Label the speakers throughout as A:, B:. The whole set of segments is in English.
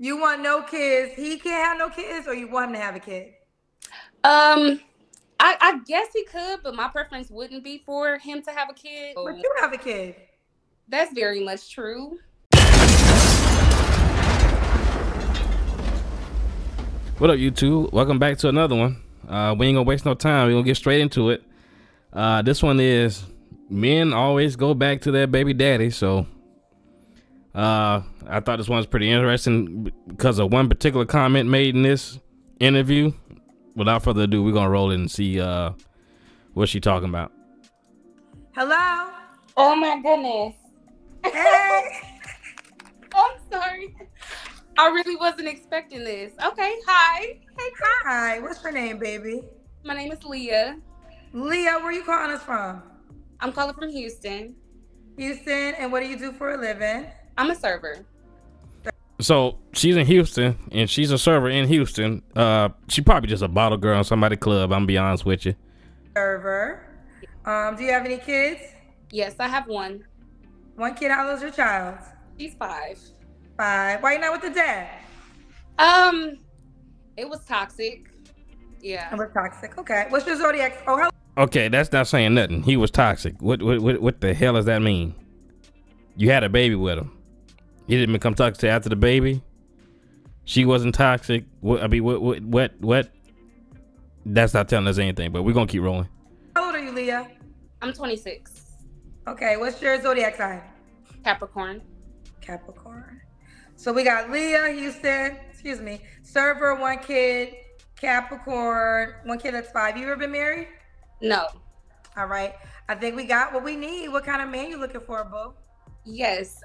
A: You want no kids. He can't have no kids, or you want him to have a kid?
B: Um, I guess he could, but my preference wouldn't be for him to have a kid.
A: But you have a kid.
B: That's very much true.
C: What up, YouTube? Welcome back to another one. We ain't gonna waste no time. We're gonna get straight into it. This one is men always go back to their baby daddy. So I thought this one was pretty interesting because of one particular comment made in this interview. Without further ado, we're gonna roll in and see what she talking about.
A: Hello.
B: Oh my goodness.
A: Hey.
B: I'm sorry. I really wasn't expecting this. Okay, hi.
A: Hey, hi. What's your name, baby?
B: My name is Leah.
A: Leah, where you calling us from?
B: I'm calling from Houston.
A: Houston, and what do you do for a living?
B: I'm a server.
C: So she's in Houston and she's a server in Houston. She probably just a bottle girl in somebody's club. I'm gonna be honest with you.
A: Server. Do you have any kids?
B: Yes, I have one.
A: One kid. How old is your child?
B: She's 5.
A: 5. Why you not with the dad?
B: It was toxic. Yeah.
A: It was toxic. Okay. What's your zodiac? Oh, hello.
C: Okay, that's not saying nothing. He was toxic. What the hell does that mean? You had a baby with him. He didn't become toxic after the baby. She wasn't toxic. What? That's not telling us anything. But we're gonna keep rolling.
A: How old are you, Leah?
B: I'm 26.
A: Okay. What's your zodiac sign?
B: Capricorn.
A: Capricorn. So we got Leah, Houston. Excuse me. Server, 1 kid. Capricorn, 1 kid that's 5. You ever been married?
B: No.
A: All right. I think we got what we need. What kind of man you looking for, boo?
B: Yes.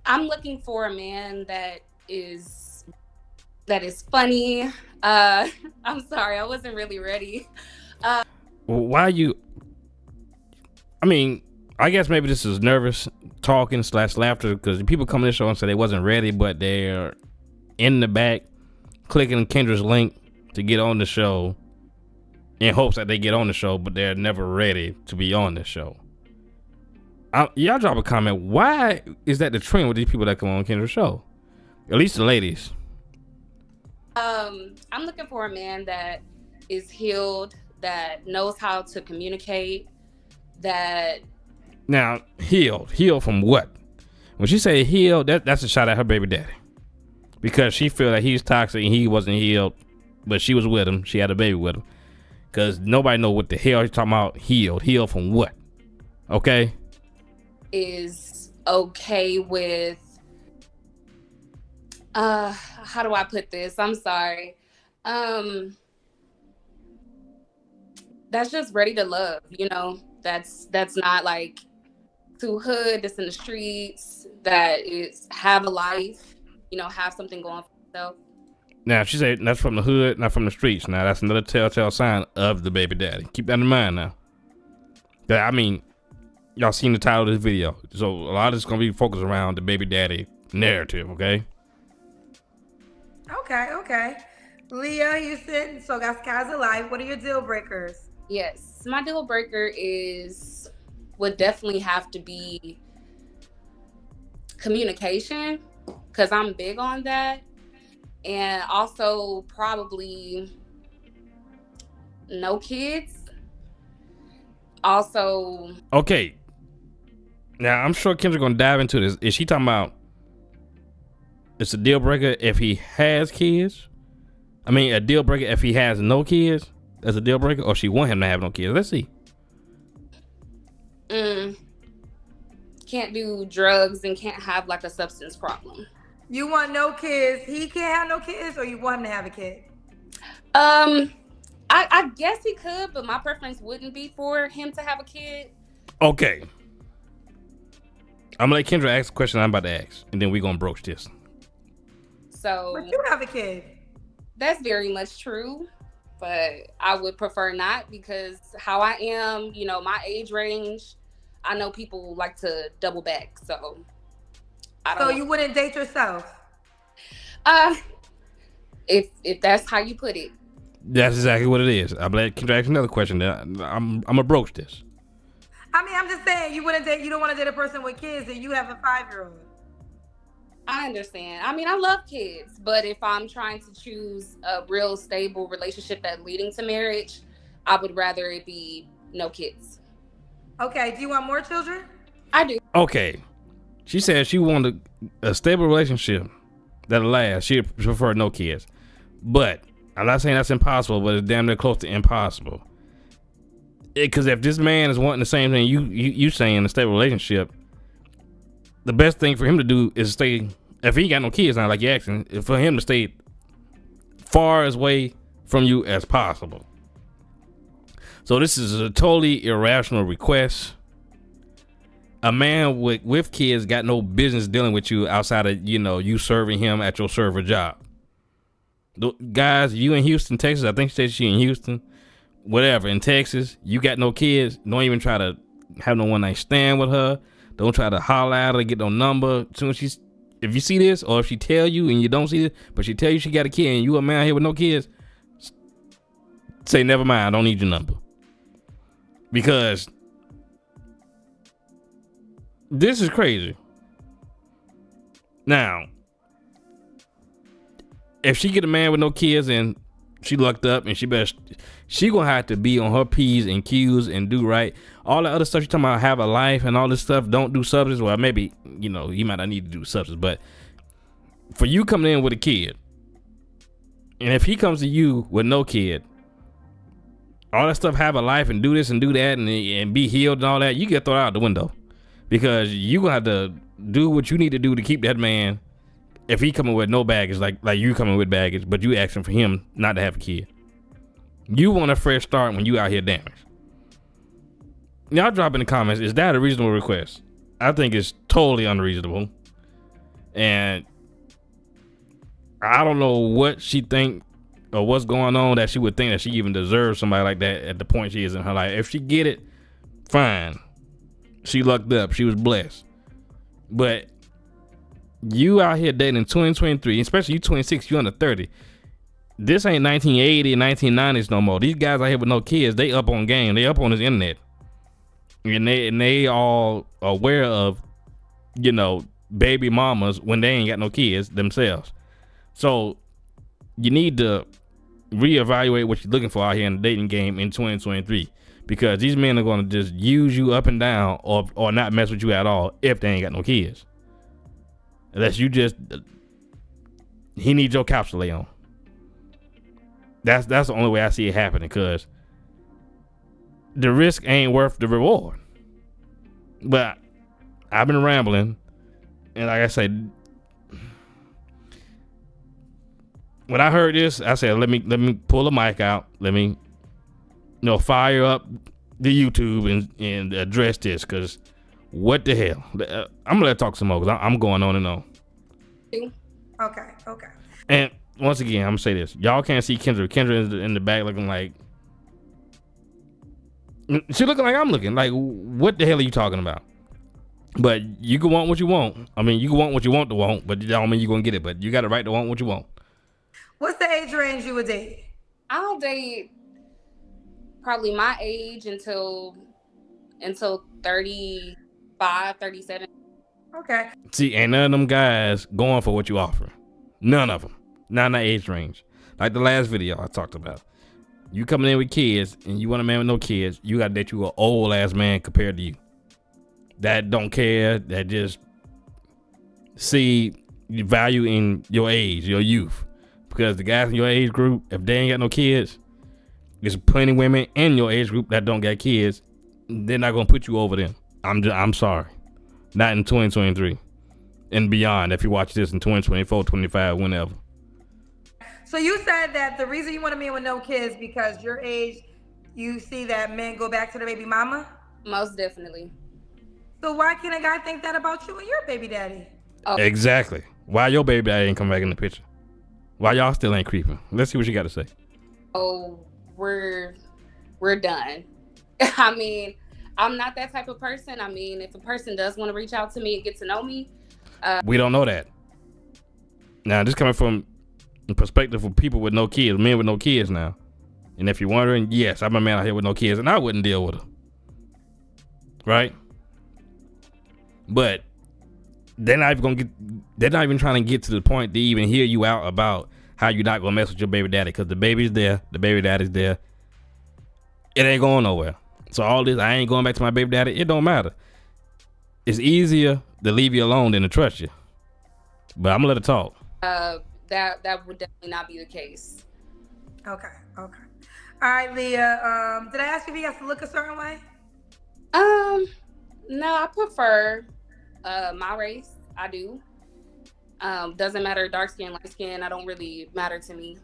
B: I'm looking for a man that is funny. I'm sorry, I wasn't really ready.
C: Why you? I mean, I guess maybe this is nervous talking / laughter because people come to the show and say they wasn't ready, but they're in the back clicking Kendra's link to get on the show in hopes that they get on the show, but they're never ready to be on the show. Y'all drop a comment. Why is that the trend with these people that come on Kendra's show? At least the ladies.
B: I'm looking for a man that is healed, that knows how to communicate, that...
C: Now, healed from what? When she say healed, that's a shot at her baby daddy. Because she feel that he's toxic and he wasn't healed, but she was with him. She had a baby with him. Because nobody know what the hell he's talking about. Healed from what? Okay?
B: Is okay with... how do I put this? I'm sorry. That's just ready to love, you know? That's not like too hood, that's in the streets, that is have a life, you know, have something going for yourself.
C: Now, if she said that's from the hood, not from the streets. Now, that's another telltale sign of the baby daddy. Keep that in mind now. I mean, y'all seen the title of this video. So, a lot of it's going to be focused around the baby daddy narrative, okay?
A: Okay. Leah, Houston, so that's guys alive. What are your deal breakers?
B: Yes, my deal breaker would definitely have to be communication, because I'm big on that. And also probably no kids. Also.
C: Okay. Now, I'm sure Kim's going to dive into this. Is she talking about it's a deal breaker if he has kids? I mean, a deal breaker if he has no kids? That's a deal breaker? Or she want him to have no kids? Let's see.
B: Can't do drugs and can't have like a substance problem.
A: You want no kids. He can't have no kids, or you want him to have a kid?
B: I guess he could, but my preference wouldn't be for him to have a kid.
C: Okay. I'm gonna let Kendra ask the question I'm about to ask, and then we're gonna broach this.
B: So,
A: but you have a kid.
B: That's very much true, but I would prefer not, because how I am, you know, my age range, I know people like to double back, so I don't.
A: So you wouldn't date yourself?
B: If that's how you put it.
C: That's exactly what it is. I'm gonna let Kendra ask another question. I'm gonna broach this.
A: I mean, I'm just saying, you don't want to date a person with kids and you have a 5-year-old.
B: I understand. I mean, I love kids, but if I'm trying to choose a real stable relationship that leading to marriage, I would rather it be no kids.
A: Okay. Do you want more children?
B: I do.
C: Okay. She said she wanted a stable relationship that'll last. She prefer no kids. But I'm not saying that's impossible, but it's damn near close to impossible. Because if this man is wanting the same thing you saying, a stable relationship, the best thing for him to do is stay. If he got no kids, not like you asking, for him to stay far as away from you as possible. So this is a totally irrational request. A man with kids got no business dealing with you outside of, you serving him at your server job. Guys, you in Houston, Texas, I think she said she in Houston, whatever, in Texas, you got no kids, don't even try to have no one night stand with her. Don't try to holler at her, get no number. As soon as if you see this, or if she tell you and you don't see it, but she tell you she got a kid and you a man here with no kids, say never mind, I don't need your number. Because this is crazy. Now, if she get a man with no kids and she lucked up and she gonna have to be on her P's and Q's and do right. All the other stuff you talking about, have a life and all this stuff, don't do substance. Well, maybe, you might not need to do substance, but for you coming in with a kid, and if he comes to you with no kid, all that stuff, have a life and do this and do that and be healed and all that, you get thrown out the window. Because you gonna have to do what you need to do to keep that man, if he coming with no baggage, like you coming with baggage, but you asking for him not to have a kid. You want a fresh start when you out here damaged. Y'all drop in the comments, is that a reasonable request? I think it's totally unreasonable. And I don't know what she think or what's going on that she would think that she even deserves somebody like that at the point she is in her life. If she get it, fine. She lucked up. She was blessed. But you out here dating 2023, especially you 26, you under 30. This ain't 1980 and 1990s no more. These guys out here with no kids, they up on game. They up on this internet. And they all aware of, baby mamas when they ain't got no kids themselves. So you need to reevaluate what you're looking for out here in the dating game in 2023. Because these men are going to just use you up and down or not mess with you at all if they ain't got no kids. Unless you just, he needs your couch to lay on. That's the only way I see it happening, because the risk ain't worth the reward. But I've been rambling, and like I said, when I heard this, I said, let me pull the mic out. Let me, fire up the YouTube and address this, because what the hell? I'm gonna let her talk some more, because I'm going on and on.
A: Okay.
C: And once again, I'm gonna say this: y'all can't see Kendra. Kendra is in the back looking like, she looking like I'm looking. Like, what the hell are you talking about? But you can want what you want. I mean, you can want what you want to want, but that don't mean you're gonna get it. But you got the right to want what you want.
A: What's the age range you would date?
B: I'll date probably my age until 35, 37.
A: Okay.
C: See, ain't none of them guys going for what you offer. None of them. Not in that age range. Like the last video I talked about. You coming in with kids and you want a man with no kids, you got to date you an old ass man compared to you. That don't care, that just see value in your age, your youth. Because the guys in your age group, if they ain't got no kids, there's plenty of women in your age group that don't got kids. They're not going to put you over them. I'm sorry. Not in 2023 and beyond. If you watch this in 2024, 25, whenever.
A: So you said that the reason you want a man with no kids because your age, you see that men go back to their baby mama?
B: Most definitely.
A: So why can't a guy think that about you and your baby daddy?
B: Oh.
C: Exactly. Why your baby daddy ain't come back in the picture? Why y'all still ain't creeping? Let's see what you got to say.
B: Oh, we're done. I mean, I'm not that type of person. I mean, if a person does want to reach out to me and get to know me.
C: We don't know that. Now, this coming from the perspective of people with no kids, men with no kids now. And if you're wondering, yes, I'm a man out here with no kids, and I wouldn't deal with her. Right? But they're not even gonna get. They're not even trying to get to the point to even hear you out about how you're not gonna mess with your baby daddy because the baby's there, the baby daddy's there. It ain't going nowhere. So all this, I ain't going back to my baby daddy. It don't matter. It's easier to leave you alone than to trust you. But I'm gonna let her talk.
B: That would definitely not be the case.
A: Okay. All right, Leah. Did I ask you if you have to look a certain way?
B: No, I prefer my race. I do. Doesn't matter, dark skin, light skin. I don't really matter to me.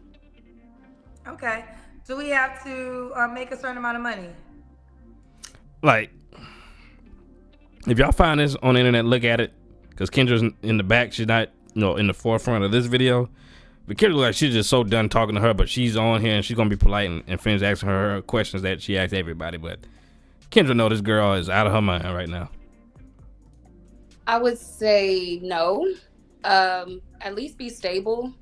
A: Okay. Do we have to make a certain amount of money?
C: Like, if y'all find this on the internet, look at it. Because Kendra's in the back. She's not, in the forefront of this video. But Kendra looks like she's just so done talking to her. But she's on here and she's going to be polite and finish asking her questions that she asks everybody. But Kendra know this girl is out of her mind right now.
B: I would say no. At least be stable.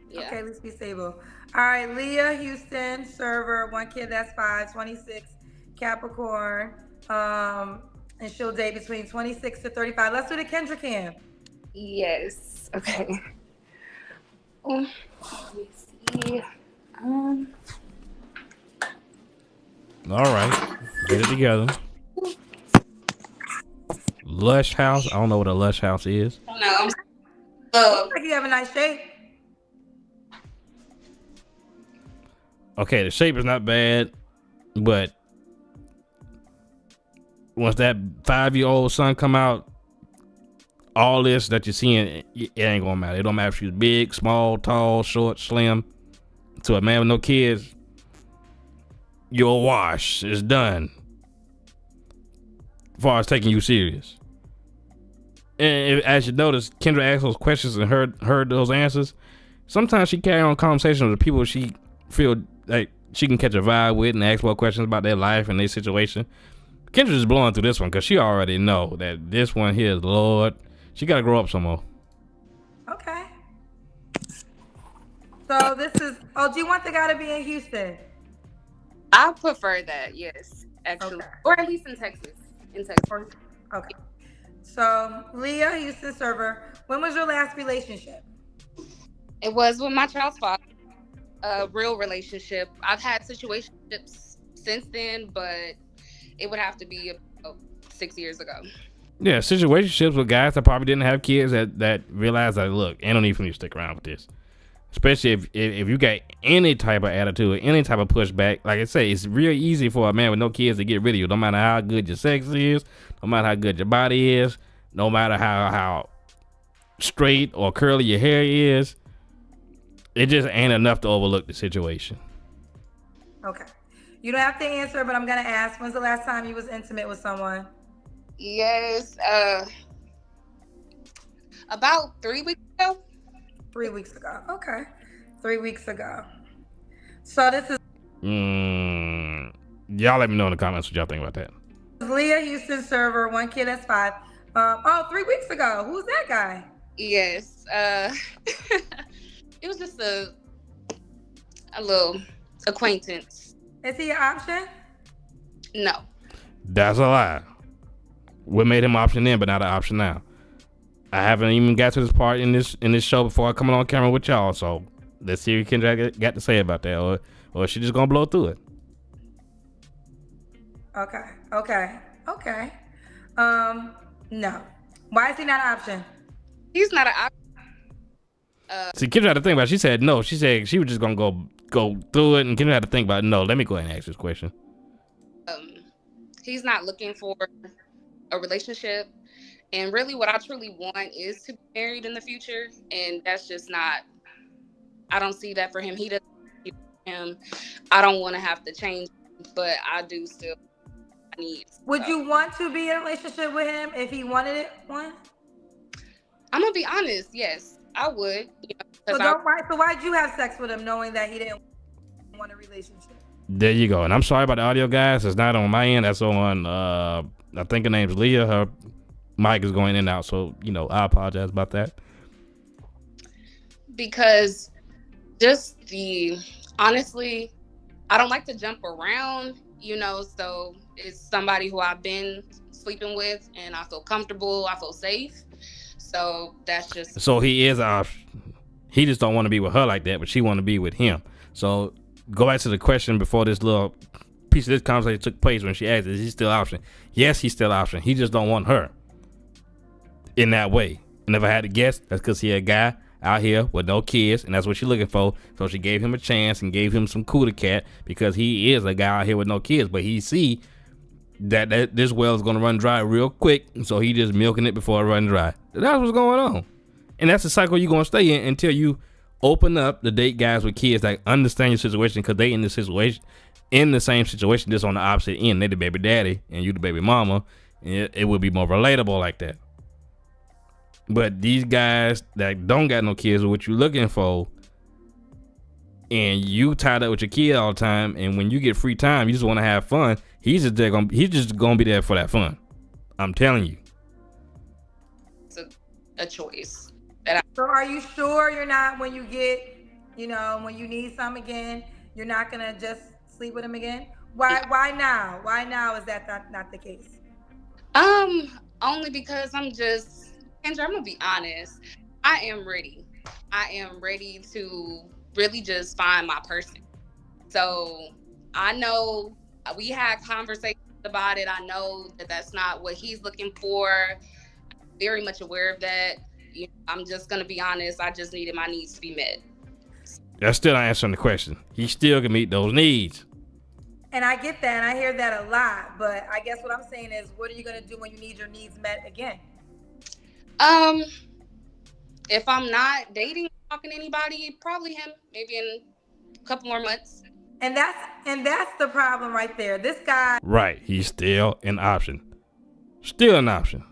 B: Yeah.
A: Okay, let's be stable. All right, Leah Houston, server, 1 kid, that's 5, 26, Capricorn, and she'll date between 26 to 35. Let's do the Kendra cam.
B: Yes. Okay. Let me see.
C: All right, get it together. Lush house. I don't know what a lush house is.
B: No.
A: Looks like you have a nice shape.
C: Okay, the shape is not bad, but once that 5-year-old son come out, all this that you're seeing, it ain't gonna matter. It don't matter if she's big, small, tall, short, slim. To a man with no kids, you're a wash. It's done. As far as taking you serious. And as you notice, Kendra asked those questions and heard those answers. Sometimes she carry on conversations with people she feel like she can catch a vibe with and ask more questions about their life and their situation. Kendra's just blowing through this one because she already know that this one here is Lord. She got to grow up some more.
A: Okay. So this is, do you want the guy to be in Houston?
B: I prefer that, yes, actually. Okay. Or at least in Texas.
A: Okay. So, Leah, Houston server, when was your last relationship?
B: It was with my child's father. A real relationship. I've had situationships since then, but it would have to be about 6 years ago.
C: Yeah, situationships with guys that probably didn't have kids that realized that, look, ain't no need for me to stick around with this. Especially if you got any type of attitude, any type of pushback. Like I say, it's real easy for a man with no kids to get rid of you. No matter how good your sex is, no matter how good your body is, no matter how straight or curly your hair is, it just ain't enough to overlook the situation.
A: Okay. You don't have to answer, but I'm going to ask, when's the last time you was intimate with someone?
B: Yes. About 3 weeks ago.
A: 3 weeks ago. Okay. 3 weeks ago. So this is...
C: Y'all let me know in the comments what y'all think about that.
A: Leah Houston server, 1 kid, that's 5. 3 weeks ago. Who's that guy?
B: Yes. It was just a little acquaintance.
A: Is he an option?
B: No.
C: That's a lie. What made him option then, but not an option now? I haven't even got to this part in this show before I come on camera with y'all. So let's see what Kendra got to say about that, or is she just gonna blow through it?
A: Okay. No. Why is he not an option?
B: He's not an option.
C: See, Kendra had to think about it. She said no. She said she was just gonna go through it, and Kendra had to think about it. No, let me go ahead and ask this question.
B: He's not looking for a relationship, and really what I truly want is to be married in the future, and that's just not, I don't see that for him. He doesn't see him. I don't want to have to change, but I do still need.
A: Would you want to be in a relationship with him if he wanted it one?
B: I'm gonna be honest, yes, I would.
A: So why'd you have sex with him knowing that he didn't want a relationship?
C: There you go. And I'm sorry about the audio, guys. It's not on my end. That's on, I think her name's Leah. Her mic is going in and out. So, I apologize about that.
B: Because honestly, I don't like to jump around, you know, so it's somebody who I've been sleeping with and I feel comfortable, I feel safe. So that's just.
C: So he is he just don't want to be with her like that, but she want to be with him. So go back to the question before this little piece of this conversation took place when she asked, is he still option? Yes, he's still option. He just don't want her in that way. And if I had to guess, that's because he a guy out here with no kids, and that's what she's looking for. So she gave him a chance and gave him some cooler cat because he is a guy out here with no kids, but he see that this well is going to run dry real quick, so he just milking it before it run dry. That's what's going on. And that's the cycle you're going to stay in until you open up to date guys with kids that understand your situation, because they in the situation, in the same situation, just on the opposite end. They the baby daddy and you the baby mama, and it would be more relatable like that. But these guys that don't got no kids are what you looking for, and you tied up with your kid all the time, and when you get free time, you just want to have fun. He's just gonna be there for that fun. I'm telling you.
B: It's a choice.
A: So are you sure you're not, when you get, you know, when you need some again, you're not gonna just sleep with him again? Why now? Why now is that not the case?
B: Only because Kendra, I'm gonna be honest. I am ready. I am ready to really just find my person. So I know we had conversations about it. I know that that's not what he's looking for. I'm very much aware of that. You know, I'm just gonna be honest. I just needed my needs to be met.
C: That's still not answering the question. He still can meet those needs.
A: And I get that, and I hear that a lot. But I guess what I'm saying is, what are you gonna do when you need your needs met again?
B: If I'm not dating, talking to anybody, probably him. Maybe in a couple more months.
A: And that's the problem right there. This guy,
C: right? He's still an option. Still an option.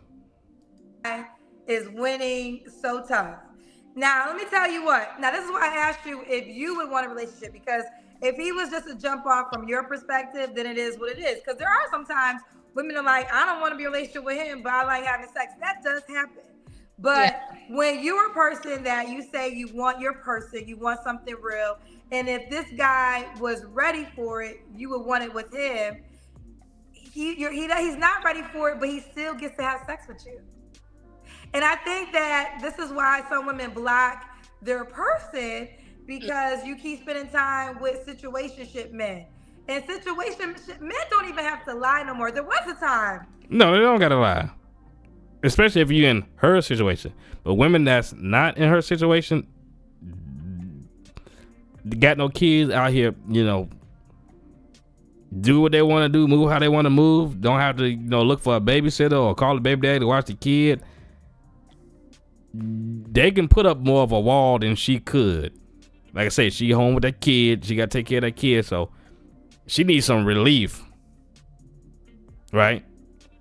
A: Is winning so tough. Now, let me tell you what. Now, this is why I asked you if you would want a relationship, because if he was just a jump off from your perspective, then it is what it is. Because there are sometimes women are like, I don't want to be in a relationship with him, but I like having sex. That does happen. But when you're a person that you say you want your person, you want something real, and if this guy was ready for it, you would want it with him. He's not ready for it, but he still gets to have sex with you. And I think that this is why some women block their person, because you keep spending time with situationship men. And situationship men don't even have to lie no more. There was a time.
C: No, they don't gotta lie. Especially if you're in her situation. But women that's not in her situation, got no kids out here, you know, do what they want to do, move how they want to move, don't have to, you know, look for a babysitter or call the baby daddy to watch the kid. They can put up more of a wall than she could. Like I said, she home with that kid, she got to take care of that kid, so she needs some relief, right?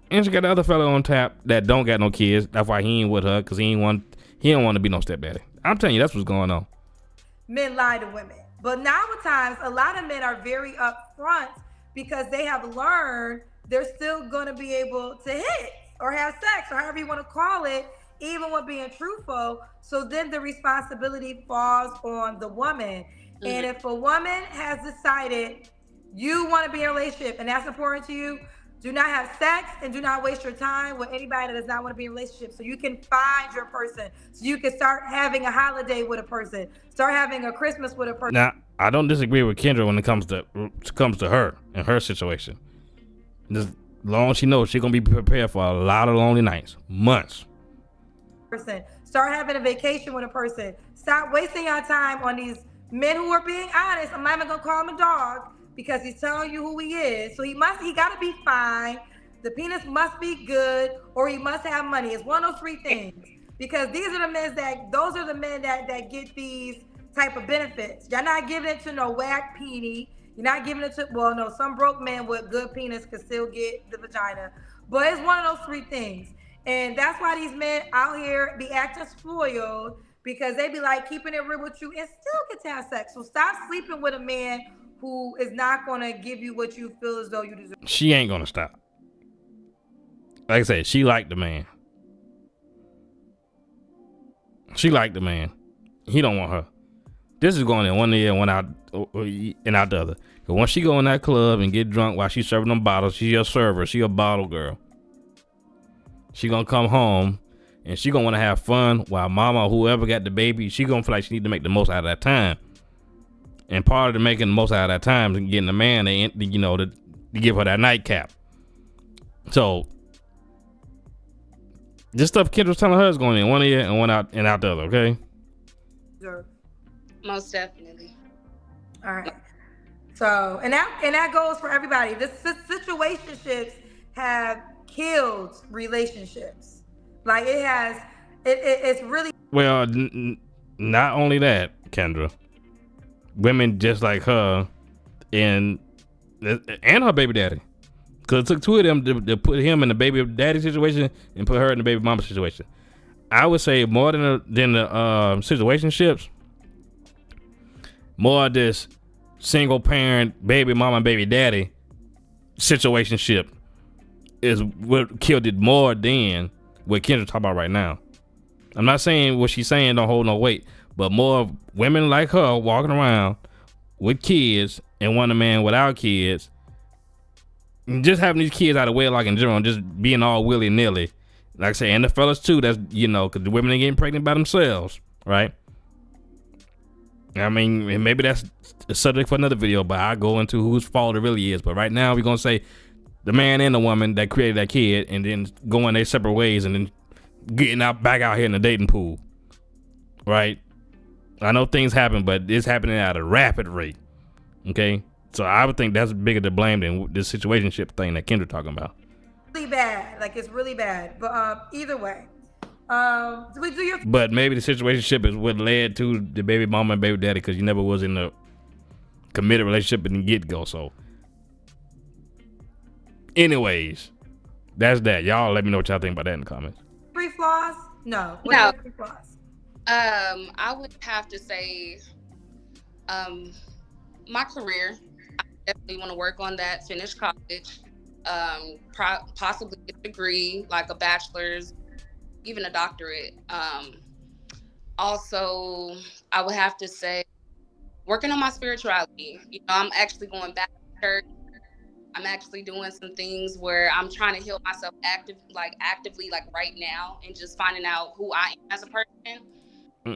C: And she got the other fella on tap that don't got no kids. That's why he ain't with her, because he don't want to be no stepdaddy. I'm telling you, that's what's going on.
A: Men lie to women. But now at times, a lot of men are very upfront because they have learned they're still going to be able to hit or have sex or however you want to call it, even with being truthful. So then the responsibility falls on the woman. Mm-hmm. And if a woman has decided you want to be in a relationship and that's important to you, do not have sex and do not waste your time with anybody that does not want to be in a relationship, so you can find your person, so you can start having a holiday with a person, start having a Christmas with a person.
C: Now, I don't disagree with Kendra when it comes to her and her situation. As long as she knows she's gonna be prepared for a lot of lonely nights, months.
A: Start having a vacation with a person. Stop wasting your time on these men who are being honest. I'm not even gonna call him a dog, because he's telling you who he is. So he gotta be fine. The penis must be good, or he must have money. It's one of those three things. Because those are the men that get these type of benefits. Y'all not giving it to no whack peenie. You're not giving it to, well, no, some broke men with good penis can still get the vagina. But it's one of those three things. And that's why these men out here be acting spoiled, because they be like keeping it real with you and still get to have sex. So stop sleeping with a man who is not going to give you what you feel as though you deserve.
C: She ain't going to stop. Like I said, she liked the man. She liked the man. He don't want her. This is going in one ear and one out and out the other. Cause once she go in that club and get drunk while she's serving them bottles, she's a server. She a bottle girl. She gonna come home and she gonna want to have fun while mama or whoever got the baby, she gonna feel like she need to make the most out of that time. And part of the making the most out of that time is getting the man, to give her that nightcap. So this stuff Kendra's telling her is going in one ear and one out and out the other. Okay.
A: Sure.
B: Most definitely.
A: All right. So, and that goes for everybody. This situationships have killed relationships. Like it's really.
C: Well, not only that, Kendra. Women just like her and her baby daddy. Because it took two of them to put him in the baby daddy situation and put her in the baby mama situation. I would say more than the situationships, more of this single parent baby mama and baby daddy situationship is what killed it more than what Kendra's talking about right now. I'm not saying what she's saying don't hold no weight, but more women like her walking around with kids and want a man without kids, just having these kids out of wedlock in general, just being all willy nilly. Like I say, and the fellas too. That's because the women are getting pregnant by themselves, right? I mean, maybe that's a subject for another video, but I go into whose fault it really is. But right now, we're gonna say the man and the woman that created that kid, and then going their separate ways, and then getting back out here in the dating pool, right? I know things happen, but it's happening at a rapid rate. Okay, so I would think that's bigger to blame than this situationship thing that Kendra talking about.
A: Really bad, like it's really bad. But either way, do we do your?
C: But maybe the situationship is what led to the baby mama and baby daddy, because you never was in a committed relationship in the get go. So, anyways, that's that. Y'all let me know what y'all think about that in the comments.
A: Three flaws? No. What
B: No.
A: are your three flaws?
B: I would have to say, my career. I definitely want to work on that. Finish college, possibly get a degree, like a bachelor's, even a doctorate. Also, I would have to say, working on my spirituality. I'm actually going back to church. I'm actually doing some things where I'm trying to heal myself actively, like right now, and just finding out who I am as a person.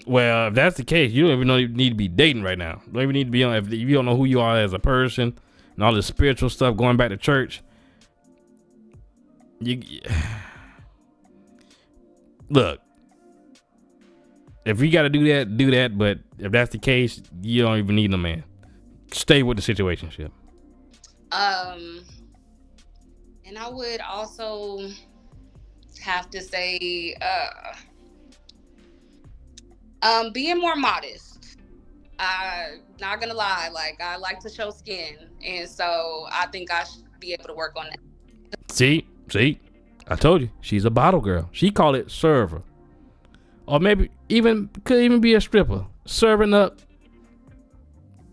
C: Well, if that's the case, you don't even know you need to be dating right now. You don't even need to be on. If you don't know who you are as a person and all this spiritual stuff, going back to church, look. If you got to do that, do that. But if that's the case, you don't even need no man. Stay with the situationship.
B: And I would also have to say, being more modest. Not gonna lie, like I like to show skin, and so I think I should be able to work on that.
C: See, I told you, she's a bottle girl. She called it server, or maybe could even be a stripper serving up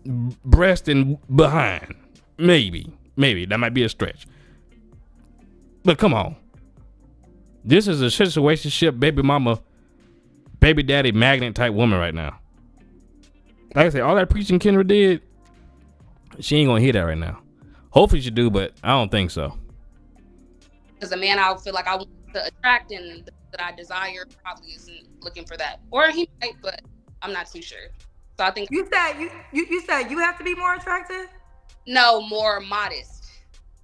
C: breast and behind. Maybe that might be a stretch, but come on, this is a situationship baby mama, baby daddy magnet type woman right now. Like I said, all that preaching Kendra did, she ain't gonna hear that right now. Hopefully she do, but I don't think so.
B: As a man, I feel like I want to attract, and that I desire probably isn't looking for that, or he might, but I'm not too sure. So I think
A: you said you have to be more attractive.
B: No, more modest.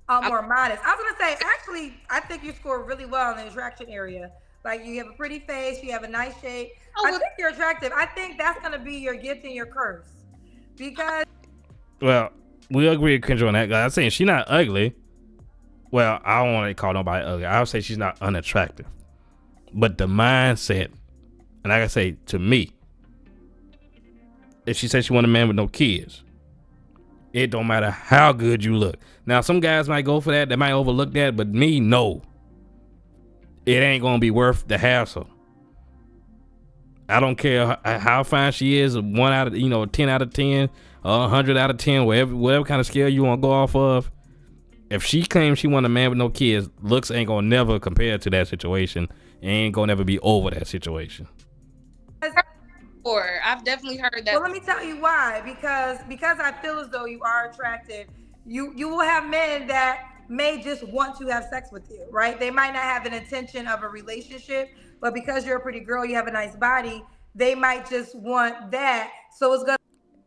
A: More modest. I was gonna say, actually, I think you score really well in the attraction area. Like, you have a pretty face, you have a nice shape. I think you're attractive. I think that's gonna be your gift and your curse. Because
C: well, we agree with Kendra on that. I'm saying she's not ugly. Well, I don't want to call nobody ugly. I would say she's not unattractive. But the mindset, and like I say, to me, if she says she want a man with no kids, it don't matter how good you look. Now, some guys might go for that. They might overlook that. But me, no. It ain't going to be worth the hassle. I don't care how fine she is, 1 out of, 10 out of 10, 100 out of 10, whatever kind of scale you want to go off of. If she claims she want a man with no kids, looks ain't going to never compare to that situation. And ain't going to never be over that situation.
B: Or I've definitely heard that.
A: Well, let me tell you why. Because I feel as though you are attractive. You will have men that may just want to have sex with you, right? They might not have an intention of a relationship, but because you're a pretty girl, you have a nice body, they might just want that. So it's gonna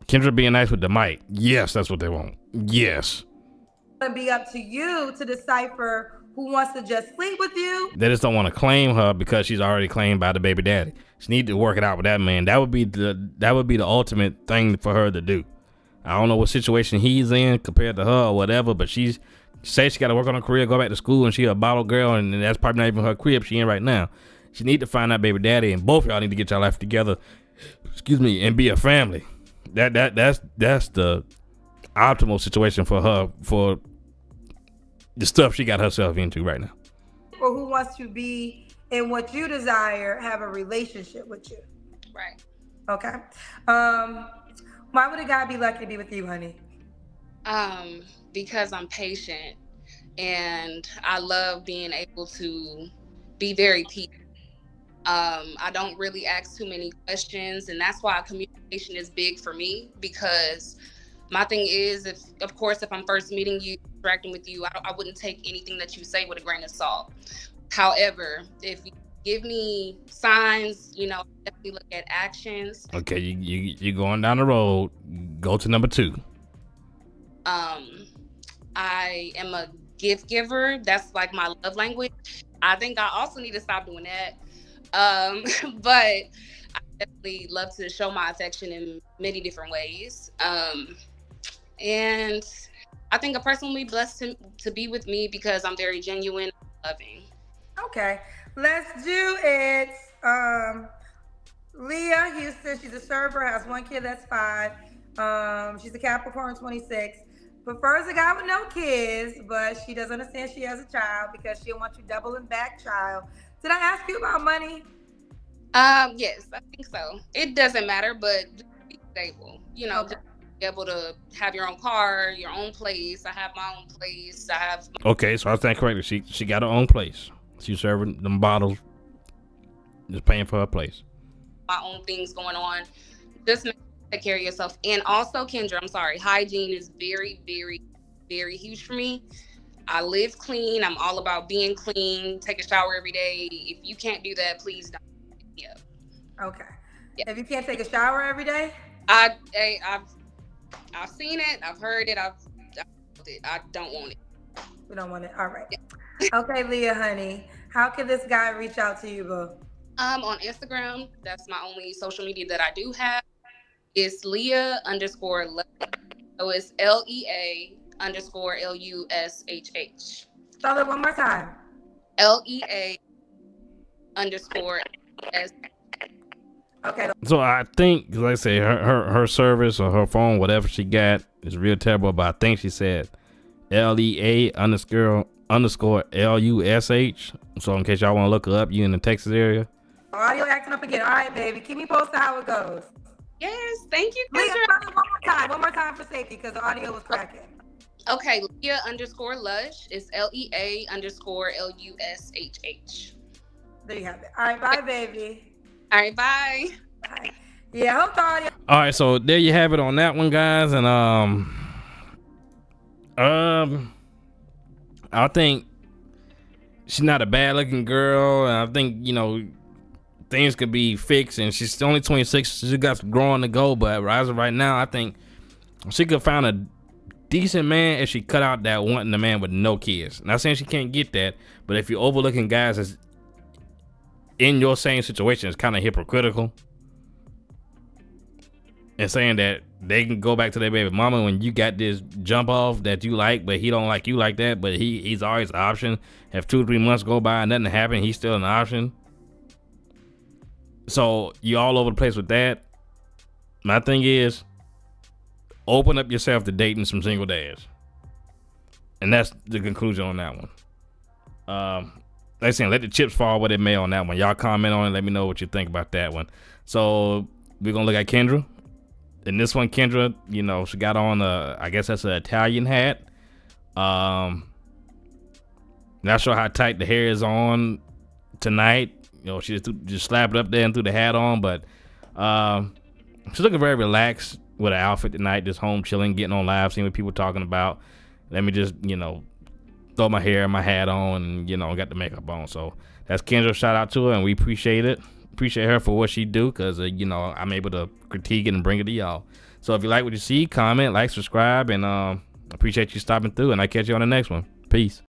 C: Kendra being nice with the mic. Yes, that's what they want. Yes.
A: be up to you to decipher who wants to just sleep with you.
C: They just don't want to claim her because she's already claimed by the baby daddy. She need to work it out with that man. That would be the ultimate thing for her to do. I don't know what situation he's in compared to her or whatever, but she got to work on her career, go back to school, and she a bottle girl, and that's probably not even her crib she in right now. She need to find that baby daddy, and both of y'all need to get your life together. Excuse me, and be a family. That's the optimal situation for her, for the stuff she got herself into right now.
A: Or who wants to be in what you desire, have a relationship with you.
B: Right.
A: Okay. Why would a guy be lucky to be with you, honey?
B: Because I'm patient and I love being able to be very peaceful. I don't really ask too many questions, and that's why communication is big for me, because my thing is, if I'm first meeting you, interacting with you, I wouldn't take anything that you say with a grain of salt. However, if you give me signs, I definitely look at actions.
C: Okay, you going down the road. Go to number 2.
B: I am a gift giver. That's like my love language. I think I also need to stop doing that. But I definitely love to show my affection in many different ways. And I think a person will be blessed to be with me because I'm very genuine and loving.
A: Okay, let's do it. Leah Houston, she's a server, has 1 kid that's 5. She's a Capricorn, 26. Prefers a guy with no kids, but she doesn't understand she has a child because she'll want you doubling back child. Did I ask you about money?
B: Yes, I think so. It doesn't matter, but just be stable.
A: Okay.
B: Just be able to have your own car, your own place. I have my own place.
C: Okay, so I think correctly. She got her own place. She's serving them bottles, just paying for her place.
B: My own things going on. Just take care of yourself. And also, Kendra, I'm sorry, hygiene is very, very, very huge for me. I live clean. I'm all about being clean. Take a shower every day. If you can't do that, please don't. Yeah.
A: Okay.
B: Yeah.
A: If you can't take a shower every day?
B: I've seen it. I've heard it. I don't want it.
A: We don't want it. All right.
B: Yeah.
A: Okay, Leah, honey. How can this guy reach out to you, boo?
B: On Instagram. That's my only social media that I do have. It's Leah_Lushh. So it's LEA_LUSHH.
A: Spell it one more time.
B: LEA_S.
A: Okay.
C: So I think, like I say, her service or her phone, whatever she got, is real terrible. But I think she said LEA_LUSH. So in case y'all want to look her up, you in the Texas area.
A: Audio acting up again. All right, baby. Keep me posted how it goes.
B: Yes, thank you.
A: Leah, spell it one more time for safety because the audio was cracking.
B: Okay, Leah_Lushh is LEA_LUSHH.
A: There you have it. All right, bye, baby.
B: All right, bye.
A: Bye. Yeah, hope the audio.
C: All right, so there you have it on that one, guys, and I think she's not a bad-looking girl, and I think things could be fixed, and she's only 26. She got some growing to go, but as of right now, I think she could find a decent man if she cut out that wanting a man with no kids. Not saying she can't get that, but if you're overlooking guys that's in your same situation, it's kind of hypocritical. And saying that they can go back to their baby mama when you got this jump off that you like, but he don't like you like that, but he's always an option. If 2 or 3 months go by and nothing happen, he's still an option. So you all over the place with that. My thing is, open up yourself to dating some single dads. And that's the conclusion on that one. Like I said, let the chips fall where they may on that one. Y'all comment on it. Let me know what you think about that one. So we're going to look at Kendra. In this one, Kendra, she got on I guess that's an Italian hat. Not sure how tight the hair is on tonight. She just slap it up there and threw the hat on, but She's looking very relaxed with her outfit tonight, just home chilling, getting on live, seeing what people talking about. Let me just, throw my hair and my hat on and, got the makeup on. So that's Kendra. Shout out to her, and we appreciate it. Appreciate her for what she do because, I'm able to critique it and bring it to y'all. So if you like what you see, comment, like, subscribe, and appreciate you stopping through, and I catch you on the next one. Peace.